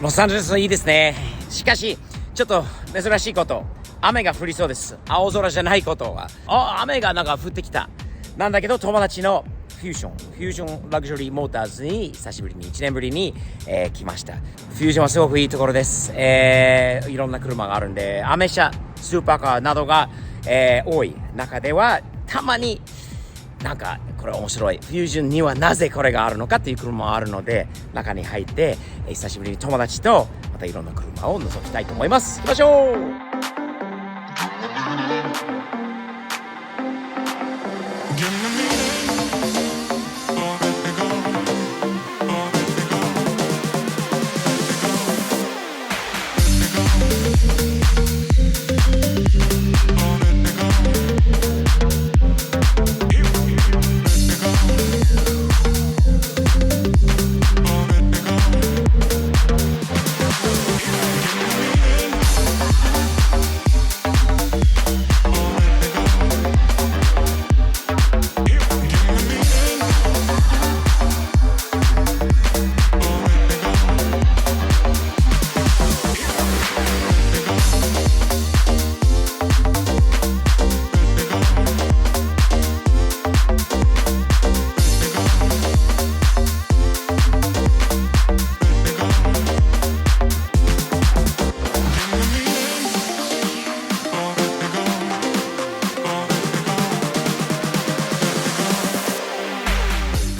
ロサンゼルスいいですね。しかしちょっと珍しいこと、雨が降りそうです。青空じゃないことが、雨がなんか降ってきた。なんだけど友達のフュージョンラグジュアリーモーターズに久しぶりに1年ぶりに、来ました。フュージョンはすごくいいところです。いろんな車があるんで、アメ車スーパーカーなどが、多い中ではたまになんかこれ面白い、フュージョンにはなぜこれがあるのかっていう車もあるので、中に入って、久しぶりに友達とまたいろんな車を覗きたいと思います。行きましょう。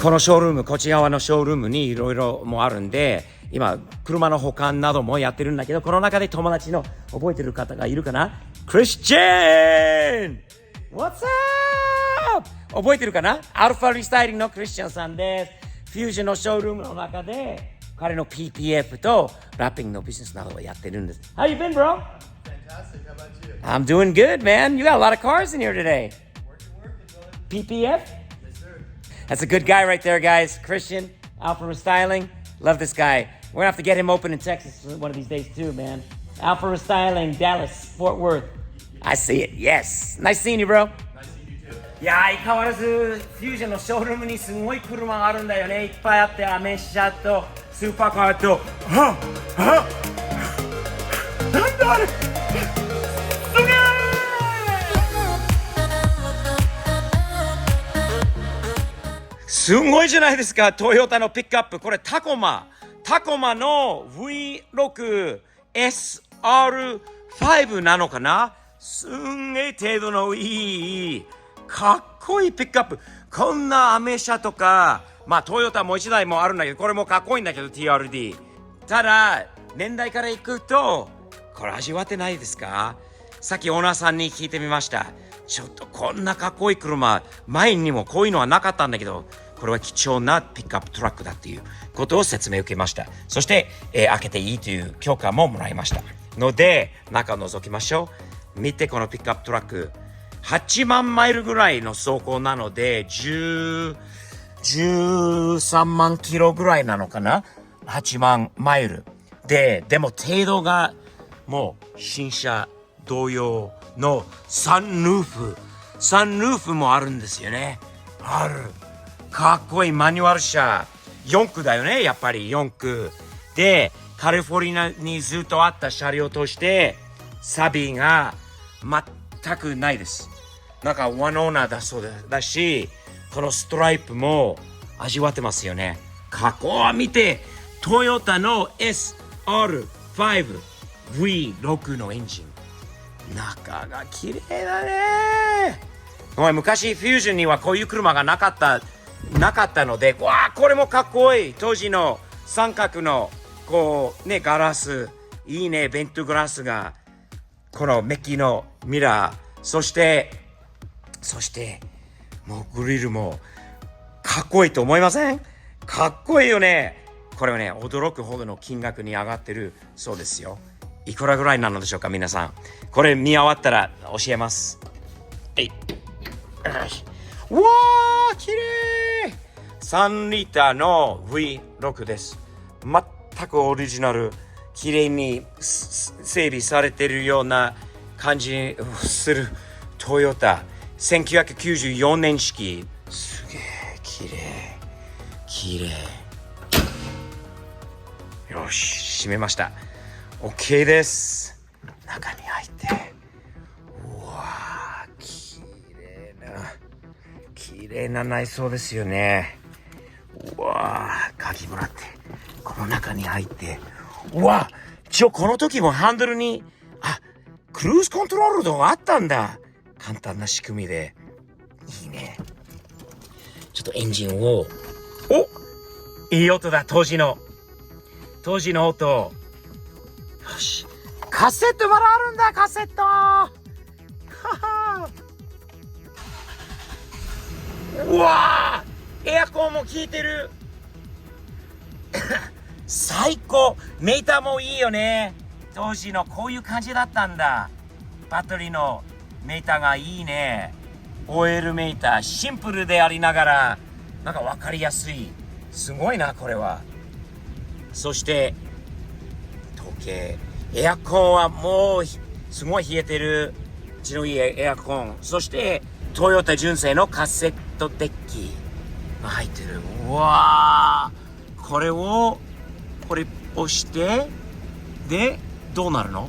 このショールーム、こっち側のショールームにいろいろもあるんで、今車の保管などもやってるんだけど、この中で友達の覚えてる方がいるかな？クリスチャン What's up? 覚えてるかな？アルファリスタイリングのクリスチャンさんです。フュージョンのショールームの中で彼の PPF とラッピングのビジネスなどをやってるんです。How you been, bro? Fantastic. How about you? I'm doing good, man. You got a lot of cars in here today. Working, PPF? Yes, sir. That's a good guy right there, guys. Christian, Alpha Restyling. Love this guy. We're gonna have to get him open in Texas one of these days too, man. Alpha Restyling, Dallas, Fort Worth. I see it. Yes. Nice seeing you, bro. Nice seeing you too. いやー、相変わらずフュージョンのショールームにすごい車があるんだよね。いっぱいあって、アメ車とスーパーカーと、なんだあれ。すげー。すごいじゃないですか、トヨタのピックアップ。これタコマの V6 SR5 なのかな。すんげえ程度のいいかっこいいピックアップ。こんなアメ車とか、まあトヨタもう一台もあるんだけど、これもかっこいいんだけど TRD。 ただ年代からいくとこれ味わってないですか？さっきオーナーさんに聞いてみました。ちょっとこんなかっこいい車前にもこういうのはなかったんだけど、これは貴重なピックアップトラックだっていうことを説明を受けました。そして、開けていいという許可ももらいましたので、中を覗きましょう。見て、このピックアップトラック8万マイルぐらいの走行なので、13万キロぐらいなのかな。8万マイルで、でも程度がもう新車同様のサンルーフもあるんですよね。あるかっこいいマニュアル車。4駆だよね、やっぱり4駆で、カリフォルニアにずっとあった車両として錆びが全くないです。なんかワンオーナーだそうだし、このストライプも味わってますよね。過去を見て、トヨタの SR5 V6 のエンジン、中が綺麗だね。昔フュージョンにはこういう車がなかったので、わあこれもかっこいい。当時の三角のこうねガラス、いいね。ベントグラスが、このメッキのミラー、そしてもうグリルもかっこいいと思いません？かっこいいよね。これはね、驚くほどの金額に上がってるそうですよ。いくらぐらいなのでしょうか、皆さん。これ見終わったら教えます。うわー、綺麗。3リッターの V6 です。全くオリジナル、綺麗に整備されているような感じするトヨタ。1994年式。すげえ綺麗。よし。閉めました。 OK です。中に入って、うわー、綺麗な内装ですよね。うわー、鍵もらってこの中に入って、うわ、一応この時もハンドルにクルーズコントロールがあったんだ。簡単な仕組みでいいね。ちょっとエンジンを、いい音だ。当時の音。よし、カセットまだあるんだ。カセットうわー、エアコンも効いてる最高。メーターもいいよね。当時のこういう感じだったんだ。バッテリーのメーターがいいね。オイルメーター、シンプルでありながらなんか分かりやすい。すごいなこれは。そして時計、エアコンはもうすごい冷えてる。うちのいいエアコン。そしてトヨタ純正のカセットデッキが入ってる。うわー、これ押してでどうなるの？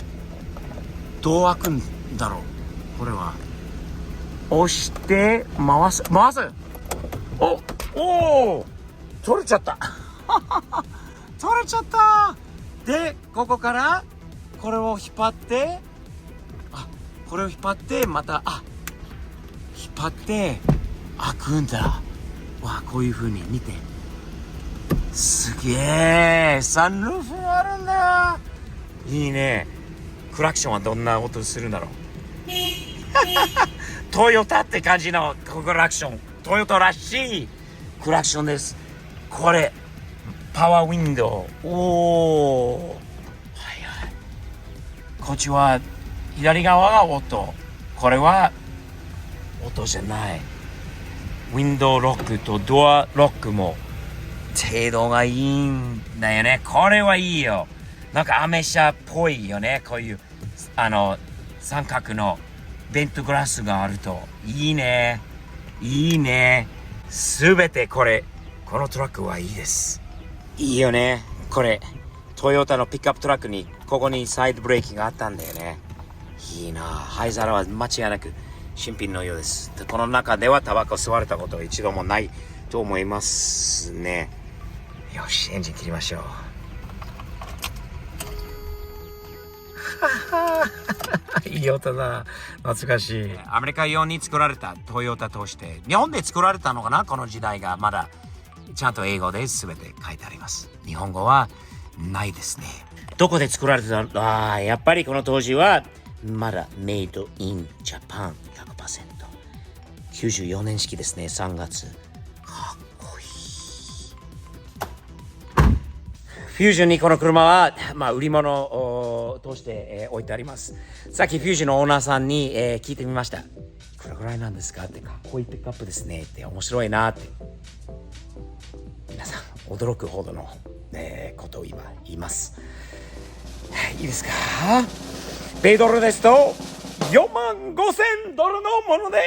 どう開くんだろう。これは押して回す。お取れちゃった取れちゃった。でここからこれを引っ張って、また引っ張って開くんだ。わ、こういう風に見て、すげえ。サンルーフあるんだ。いいね。クラクションはどんな音するんだろうトヨタって感じのクラクション。トヨタらしいクラクションです。これパワーウィンドウ。こっちは左側が音。これは音じゃない。ウィンドウロックとドアロックも程度がいいんだよね。これはいいよ。なんかアメ車っぽいよね。こういう三角のベントグラスがあるといいね。すべてこのトラックはいいです。いいよね。これトヨタのピックアップトラックにここにサイドブレーキがあったんだよね。いいな。灰皿は間違いなく新品のようです。この中ではタバコ吸われたことは一度もないと思いますね。よし、エンジン切りましょういい音だ。懐かしい。アメリカ用に作られたトヨタとして日本で作られたのかな。この時代がまだちゃんと英語で全て書いてあります。日本語はないですね。どこで作られてたの？やっぱりこの当時はまだメイドインジャパン 100%。 94年式ですね。3月。かっこいい。フュージョンにこの車は、売り物として、置いてあります。さっきフュージョンのオーナーさんに、聞いてみました。いくらぐらいなんですかって。かっこいいピックアップですねって。面白いなって。皆さん驚くほどの、ことを今言います。いいですか？米ドルですと$45,000のものです。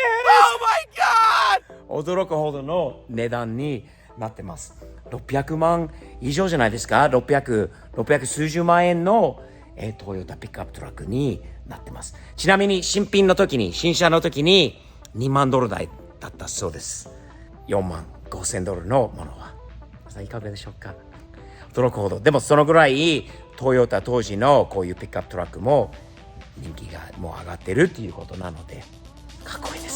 Oh my god！ 驚くほどの値段になってます。600万以上じゃないですか。600数十万円の、トヨタピックアップトラックになってます。ちなみに新車の時に$2万台だったそうです。$45,000のものは。さあいかがでしょうか？驚くほど。でもそのぐらいトヨタ当時のこういうピックアップトラックも人気がもう上がってるっていうことなのでかっこいいです。